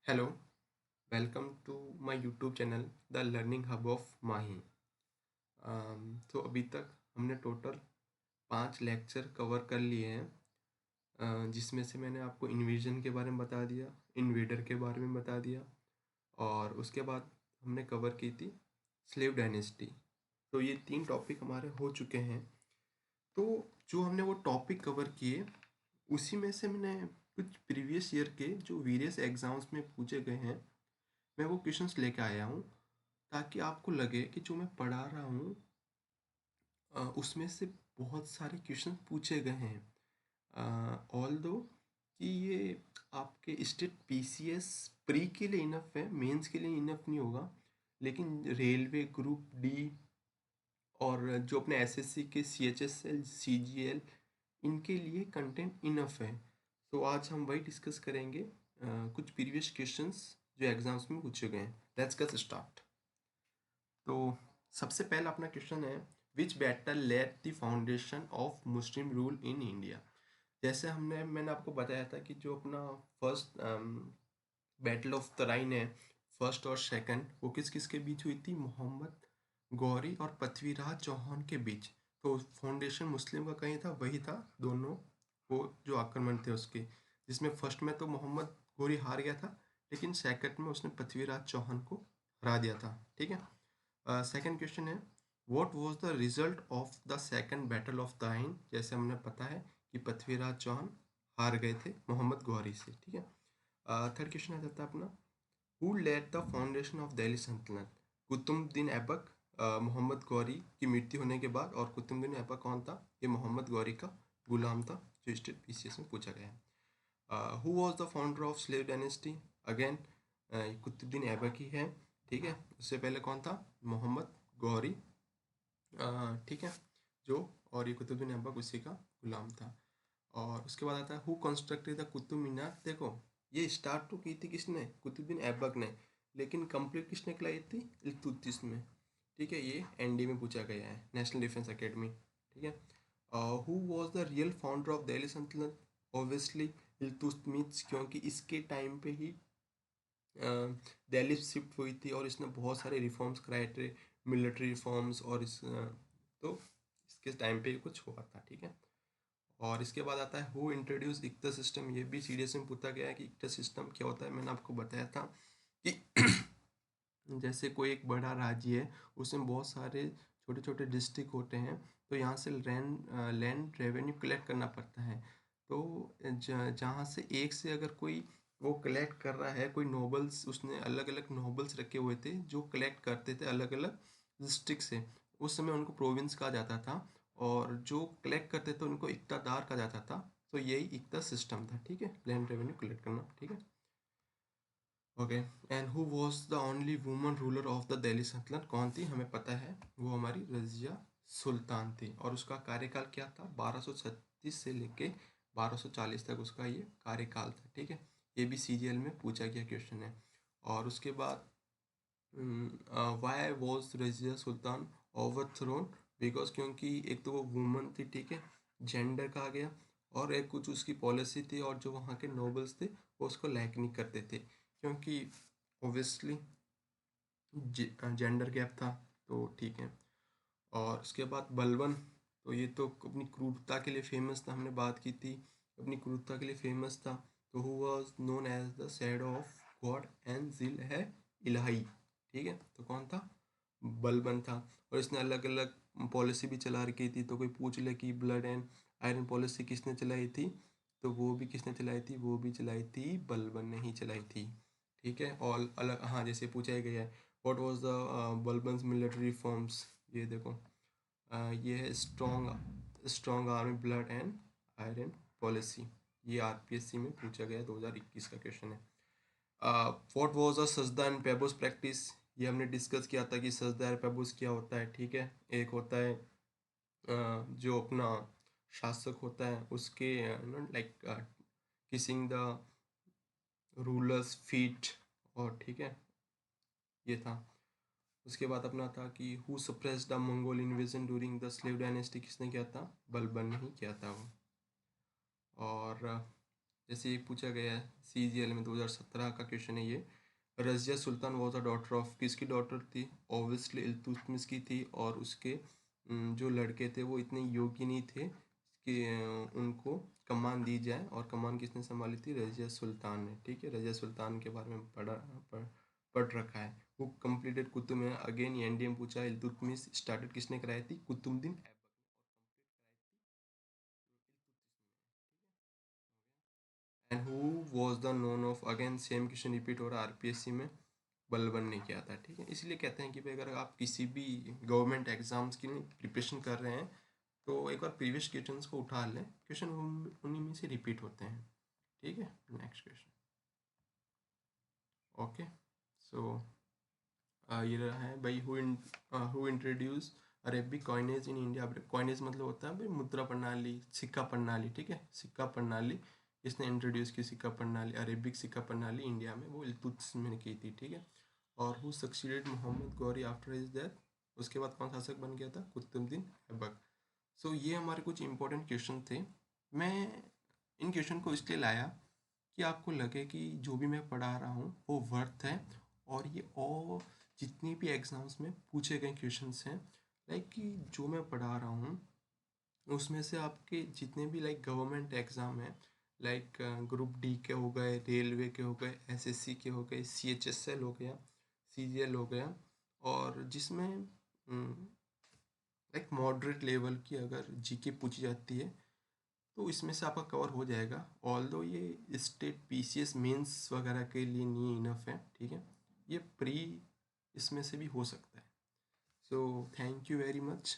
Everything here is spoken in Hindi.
Hello, welcome to my YouTube channel the learning hub of Mahi. तो अभी तक हमने टोटल 5 लेक्चर कवर कर लिए हैं, जिसमें से मैंने आपको इन्वेजन के बारे में बता दिया, इन्वेडर के बारे में बता दिया और उसके बाद हमने कवर की थी स्लेव डायनेस्टी। तो ये 3 टॉपिक हमारे हो चुके हैं। तो जो हमने वो टॉपिक कवर किए उसी में से मैंने कुछ प्रीवियस ईयर के जो वेरियस एग्ज़ाम्स में पूछे गए हैं, मैं वो क्वेश्चंस लेके आया हूँ ताकि आपको लगे कि जो मैं पढ़ा रहा हूँ उसमें से बहुत सारे क्वेश्चन पूछे गए हैं। ऑल दो कि ये आपके स्टेट पीसीएस प्री के लिए इनफ है, मेंस के लिए इनफ नहीं होगा, लेकिन रेलवे ग्रुप डी और जो अपने एसएससी के सीएचएसएल सीजीएल इनके लिए कंटेंट इनफ है। तो आज हम वही डिस्कस करेंगे, कुछ प्रीवियस क्वेश्चंस जो एग्जाम्स में पूछे गए हैं। Let's get start. तो सबसे पहला अपना क्वेश्चन है, which battle led the foundation of Muslim rule in India. जैसे मैंने आपको बताया था कि जो अपना फर्स्ट बैटल ऑफ तराइन है, फर्स्ट और सेकंड, वो किस किस के बीच हुई थी? मोहम्मद गौरी और पृथ्वीराज चौहान के बीच। तो फाउंडेशन मुस्लिम का कहीं था, वही था दोनों वो जो आक्रमण थे उसके, जिसमें फर्स्ट में तो मोहम्मद गौरी हार गया था, लेकिन सेकंड में उसने पृथ्वीराज चौहान को हरा दिया था। ठीक है। सेकंड क्वेश्चन है, what was the result of the second battle of Tarain. जैसे हमने पता है कि पृथ्वीराज चौहान हार गए थे मोहम्मद गौरी से। ठीक है। थर्ड क्वेश्चन आ जाता है अपना, who led the foundation of Delhi सल्तनत। कुतुबुद्दीन ऐबक, मोहम्मद गौरी की मृत्यु होने के बाद। और कुतुबुद्दीन ऐबक कौन था? ये मोहम्मद गौरी का गुलाम था, जो स्टेट पीसीएस में पूछा गया है। Who was the founder of slave dynasty? Again Qutubuddin Aibak ही है। ठीक है। उससे पहले कौन था? मोहम्मद गौरी। ठीक है। जो और ये कुतुबुद्दीन ऐबक उसी का गुलाम था। और उसके बाद आता है, who constructed the Qutub Minar. देखो, ये स्टार्ट तो की थी किसने? कुतुबुद्दीन ऐबक ने, लेकिन कंप्लीट किसने कराई थी? इल्तुतमिश में। ठीक है। ये एनडी में पूछा गया है, नेशनल डिफेंस एकेडमी। ठीक है। Who was the real founder of Delhi सल्तनत? ऑब्वियसली इल्तुतमिश, क्योंकि इसके टाइम पे ही दिल्ली शिफ्ट हुई थी और इसने बहुत सारे रिफॉर्म्स कराए थे, मिलिट्री रिफॉर्म्स, और तो इसके टाइम पे कुछ हुआ था। ठीक है। और इसके बाद आता है, हु इंट्रोड्यूस इक्ता सिस्टम। ये भी सीरियस में पूछा गया है कि इक्ता सिस्टम क्या होता है। मैंने आपको बताया था कि जैसे कोई एक बड़ा राज्य है, उसमें बहुत सारे छोटे छोटे डिस्ट्रिक्ट होते हैं, तो यहाँ से लैंड रेवेन्यू कलेक्ट करना पड़ता है। तो जहाँ से एक से अगर कोई वो कलेक्ट कर रहा है, कोई नोबल्स, उसने अलग अलग नोबल्स रखे हुए थे जो कलेक्ट करते थे अलग अलग डिस्ट्रिक्ट से। उस समय उनको प्रोविंस कहा जाता था, और जो कलेक्ट करते थे उनको इक्तादार कहा जाता था। तो यही इक्ता सिस्टम था। ठीक है, लैंड रेवेन्यू कलेक्ट करना। ठीक है। Okay. And who was the only woman ruler of the Delhi सल्तनत। कौन थी? हमें पता है, वो हमारी रजिया सुल्तान थी। और उसका कार्यकाल क्या था? 1236 से लेके 1240 तक उसका ये कार्यकाल था। ठीक है। ये भी सीरियल में पूछा गया क्वेश्चन है। और उसके बाद, why was Razia Sultan overthrown? Because क्योंकि एक तो वो वुमन थी, ठीक है, जेंडर कहा गया, और एक कुछ उसकी पॉलिसी थी, और जो वहाँ के नोबल्स थे वो उसको लाइक नहीं करते थे, क्योंकि ओबियसली जेंडर गैप था। तो ठीक है। और उसके बाद बलबन, तो ये तो अपनी क्रूरता के लिए फेमस था, हमने बात की थी, अपनी क्रूरता के लिए फेमस था। तो who was known as the shadow of God and जिल है इलाही। ठीक है। तो कौन था? बलबन था। और इसने अलग अलग पॉलिसी भी चला रखी थी। तो कोई पूछ ले कि ब्लड एंड आयरन पॉलिसी किसने चलाई थी, तो वो भी किसने चलाई थी? वो भी चलाई थी बलबन ने ही चलाई थी। ठीक है। और अलग, हाँ, जैसे पूछा ही गया है, what was the Balban's military reforms. ये देखो, ये है strong strong army, blood and iron policy. ये आरपीएससी में पूछा गया 2021 का क्वेश्चन है। What was the sajda and paibos practice. ये हमने डिस्कस किया था कि सजदा और पेबोस क्या होता है। ठीक है। एक होता है जो अपना शासक होता है उसके like kissing the rulers feet, और ठीक है, ये था। उसके बाद अपना था कि who suppressed the Mongol invasion during the slave dynasty. किसने किया था? बलबन ने ही किया था वो। और जैसे ये पूछा गया है CGL में 2017 का क्वेश्चन है ये। रज़िया सुल्तान वॉज अ डॉटर ऑफ, किसकी डॉटर थी? ऑब्वियसली इल्तुतमिश की थी। और उसके जो लड़के थे वो इतने योग्य नहीं थे कि उनको कमान दी जाए। और कमान किसने संभाली थी? रज़िया सुल्तान ने। ठीक है, रज़िया सुल्तान के बारे में पढ़ रखा है। वो कंप्लीटेड कुतुब में, अगेन ये एनडीएम पूछा है, इल्तुतमिश स्टार्टेड किसने कराई थी? कुतुबुद्दीन ऐबक ने। और कंप्लीट कराई थी and who was the known of, again same question repeat हो रहा है आरपीएससी में, बलबन ने किया था। ठीक है, इसलिए कहते हैं कि भाई अगर आप किसी भी गवर्नमेंट एग्जाम्स की प्रिपरेशन कर रहे हैं तो एक बार प्रीवियस क्वेश्चंस को उठा लें, क्वेश्चन उन्हीं में से रिपीट होते हैं। ठीक है, नेक्स्ट क्वेश्चन। ओके, सो ये रहा है भाई, who introduce Arabic coinage in India. Coinage मतलब होता है भाई मुद्रा प्रणाली, सिक्का प्रणाली। ठीक है, सिक्का प्रणाली इसने इंट्रोड्यूस की, सिक्का प्रणाली, अरेबिक सिक्का प्रणाली इंडिया में, वो इल्तुतमिश ने की थी। ठीक है, और who succeeded Mohammad Ghori after his death, उसके बाद कौन शासक बन गया था? कुतुबुद्दीन ऐबक। सो ये हमारे कुछ इंपॉर्टेंट क्वेश्चन थे। मैं इन क्वेश्चन को इसलिए लाया कि आपको लगे कि जो भी मैं पढ़ा रहा हूँ वो वर्थ है। और ये और जितनी भी एग्ज़ाम्स में पूछे गए क्वेश्चंस हैं, लाइक कि जो मैं पढ़ा रहा हूँ उसमें से आपके जितने भी लाइक गवर्नमेंट एग्ज़ाम हैं, लाइक ग्रुप डी के हो गए, रेलवे के हो गए, एसएससी के हो गए, CHSL हो गया, CGL हो गया, और जिसमें लाइक मॉडरेट लेवल की अगर जीके पूछी जाती है तो इसमें से आपका कवर हो जाएगा। ऑल्दो ये स्टेट PCS मेंस वगैरह के लिए नहीं इनफ है। ठीक है, ये प्री इसमें से भी हो सकता है। So thank you very much.